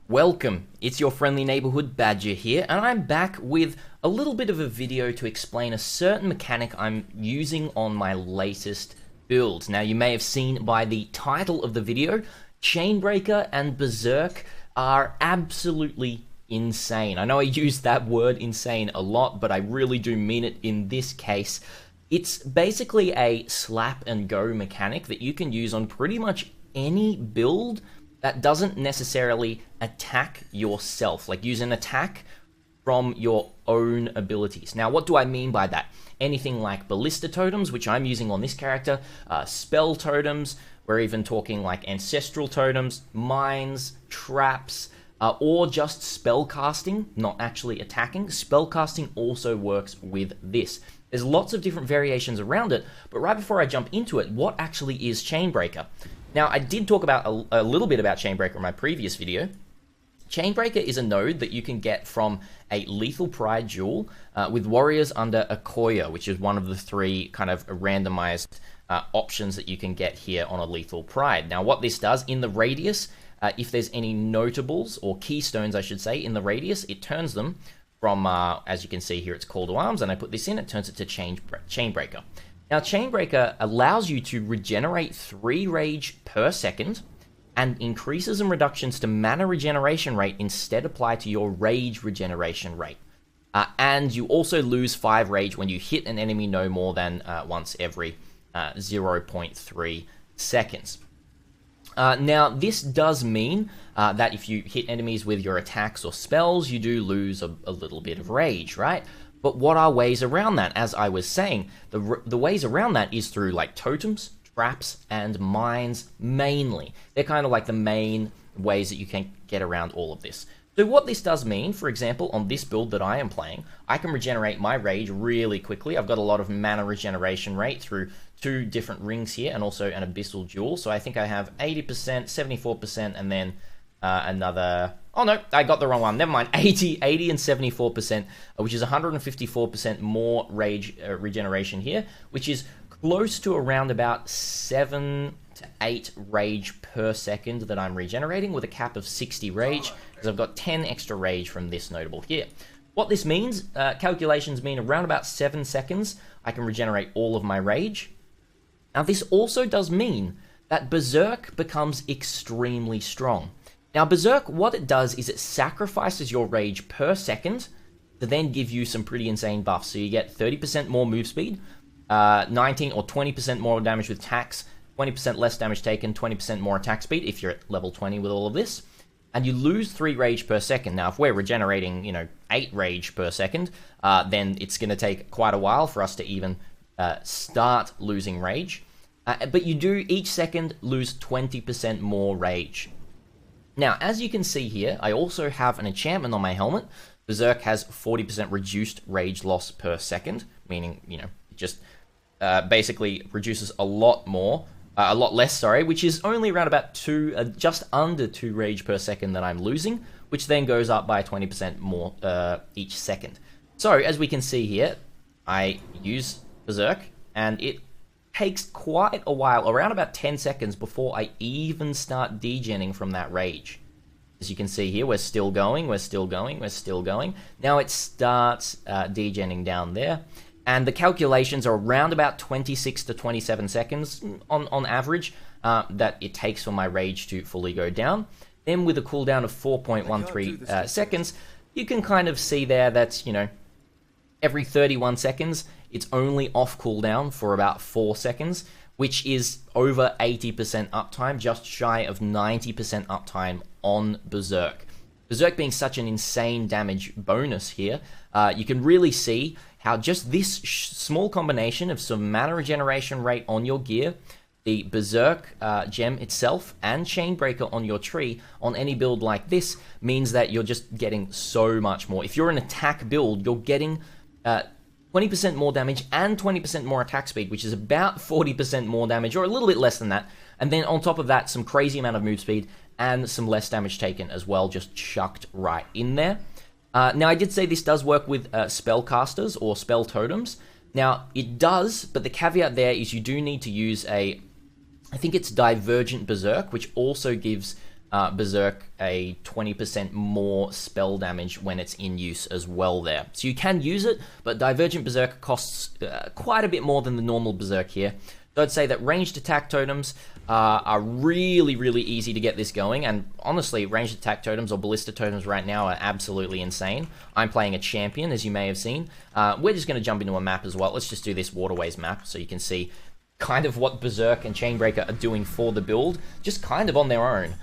Welcome, it's your friendly neighborhood Badger here, and I'm back with a little bit of a video to explain a certain mechanic I'm using on my latest build. Now, you may have seen by the title of the video, Chainbreaker and Berserk are absolutely insane. I know I use that word insane a lot, but I really do mean it in this case. It's basically a slap and go mechanic that you can use on pretty much any build that doesn't necessarily attack yourself, like use an attack from your own abilities. Now, what do I mean by that? Anything like ballista totems, which I'm using on this character, spell totems, we're even talking like ancestral totems, mines, traps, or just spell casting, not actually attacking. Spell casting also works with this. There's lots of different variations around it, but right before I jump into it, what actually is Chainbreaker? Now, I did talk about a little bit about Chainbreaker in my previous video. Chainbreaker is a node that you can get from a Lethal Pride duel with warriors under Akoya, which is one of the three kind of randomized options that you can get here on a Lethal Pride. Now, what this does, in the radius, if there's any notables, or keystones, I should say, in the radius, it turns them from, as you can see here, it's Call to Arms, and I put this in, it turns it to Chainbreaker. Now, Chainbreaker allows you to regenerate 3 rage per second, and increases and reductions to mana regeneration rate instead apply to your rage regeneration rate. And you also lose 5 rage when you hit an enemy no more than once every 0.3 seconds. Now, this does mean that if you hit enemies with your attacks or spells, you do lose a little bit of rage, right? But what are ways around that? As I was saying, the ways around that is through like totems, traps, and mines mainly. They're kind of like the main ways that you can get around all of this. So what this does mean, for example, on this build that I am playing, I can regenerate my rage really quickly. I've got a lot of mana regeneration rate through 2 different rings here, and also an abyssal jewel. So I think I have 80%, 74%, and then another... Oh no, I got the wrong one. Never mind. 80 and 74%, which is 154% more rage regeneration here, which is close to around about 7 to 8 rage per second that I'm regenerating, with a cap of 60 rage, because I've got 10 extra rage from this notable here. What this means, calculations mean around about 7 seconds, I can regenerate all of my rage. Now, this also does mean that Berserk becomes extremely strong. Now, Berserk, what it does is it sacrifices your rage per second to then give you some pretty insane buffs. So you get 30% more move speed, 19 or 20% more damage with attacks, 20% less damage taken, 20% more attack speed if you're at level 20 with all of this. And you lose 3 rage per second. Now, if we're regenerating, 8 rage per second, then it's going to take quite a while for us to even start losing rage. But you do, each second, lose 20% more rage. Now, as you can see here, I also have an enchantment on my helmet. Berserk has 40% reduced rage loss per second, meaning, it just basically reduces a lot less, which is only around about just under 2 rage per second that I'm losing, which then goes up by 20% more each second. So, as we can see here, I use Berserk, and it takes quite a while, around about 10 seconds, before I even start degenning from that rage. As you can see here, we're still going, we're still going, we're still going. Now it starts degenning down there, and the calculations are around about 26 to 27 seconds on average that it takes for my rage to fully go down. Then with a cooldown of 4.13 seconds, you can kind of see there that, every 31 seconds, it's only off cooldown for about 4 seconds, which is over 80% uptime, just shy of 90% uptime on Berserk. Berserk being such an insane damage bonus here, you can really see how just this small combination of some mana regeneration rate on your gear, the Berserk gem itself, and Chainbreaker on your tree, on any build like this, means that you're just getting so much more. If you're an attack build, you're getting 20% more damage and 20% more attack speed, which is about 40% more damage, or a little bit less than that. And then on top of that, some crazy amount of move speed and some less damage taken as well, just chucked right in there. Now, I did say this does work with spellcasters or spell totems. Now, it does, but the caveat there is you do need to use I think it's Divergent Berserk, which also gives Berserk a 20% more spell damage when it's in use as well there. So you can use it, but Divergent Berserk costs quite a bit more than the normal Berserk here. So I'd say that ranged attack totems are really, really easy to get this going, and honestly, ranged attack totems or ballista totems right now are absolutely insane. I'm playing a champion, as you may have seen. We're just going to jump into a map as well. Let's just do this Waterways map so you can see kind of what Berserk and Chainbreaker are doing for the build, just kind of on their own.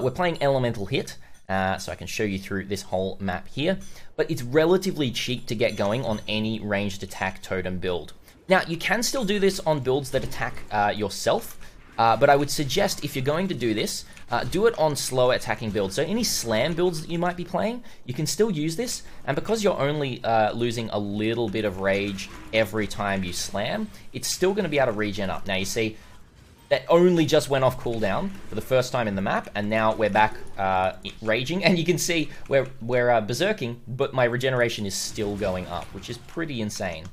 We're playing Elemental Hit, so I can show you through this whole map here, but it's relatively cheap to get going on any ranged attack totem build. Now, you can still do this on builds that attack yourself, but I would suggest if you're going to do this, do it on slower attacking builds. So any slam builds that you might be playing, you can still use this, and because you're only losing a little bit of rage every time you slam, it's still going to be able to regen up. Now, you see, that only just went off cooldown for the first time in the map, and now we're back raging, and you can see we're berserking, but my regeneration is still going up, which is pretty insane.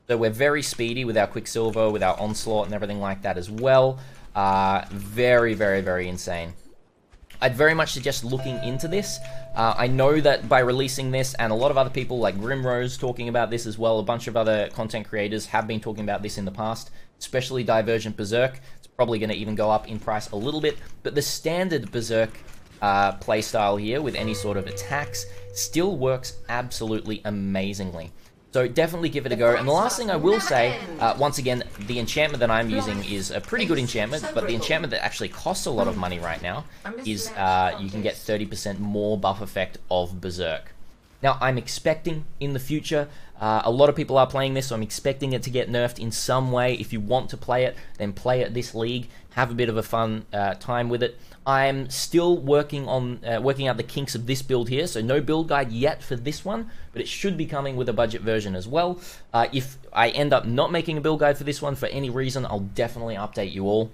So we're very speedy with our Quicksilver, with our Onslaught and everything like that as well. Very, very, very insane. I'd very much suggest looking into this. I know that by releasing this, and a lot of other people like Grimrose talking about this as well, a bunch of other content creators have been talking about this in the past, especially Divergent Berserk. It's probably going to even go up in price a little bit, but the standard Berserk playstyle here with any sort of attacks still works absolutely amazingly. So definitely give it a go. And the last thing I will say, once again, the enchantment that I'm using is a pretty good enchantment, but the enchantment that actually costs a lot of money right now is you can get 30% more buff effect of Berserk. Now, I'm expecting in the future, a lot of people are playing this, so I'm expecting it to get nerfed in some way. If you want to play it, then play it this league. Have a bit of a fun time with it. I'm still working on working out the kinks of this build here, so no build guide yet for this one, but it should be coming with a budget version as well. If I end up not making a build guide for this one for any reason, I'll definitely update you all.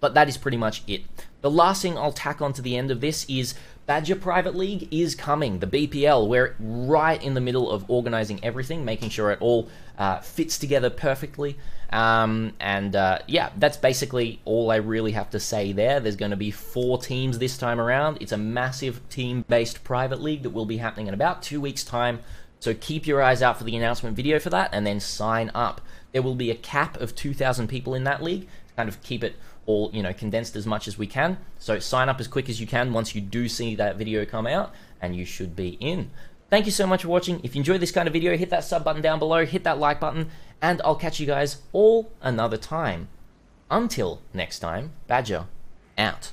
But that is pretty much it. The last thing I'll tack on to the end of this is Badger Private League is coming, the BPL. We're right in the middle of organizing everything, making sure it all fits together perfectly. Yeah, that's basically all I really have to say there. There's going to be 4 teams this time around. It's a massive team-based private league that will be happening in about 2 weeks' time. So keep your eyes out for the announcement video for that, and then sign up. There will be a cap of 2,000 people in that league to kind of keep it all, you know, condensed as much as we can. So sign up as quick as you can once you do see that video come out, and you should be in. Thank you so much for watching. If you enjoyed this kind of video, hit that sub button down below, hit that like button, and I'll catch you guys all another time. Until next time, Badger out.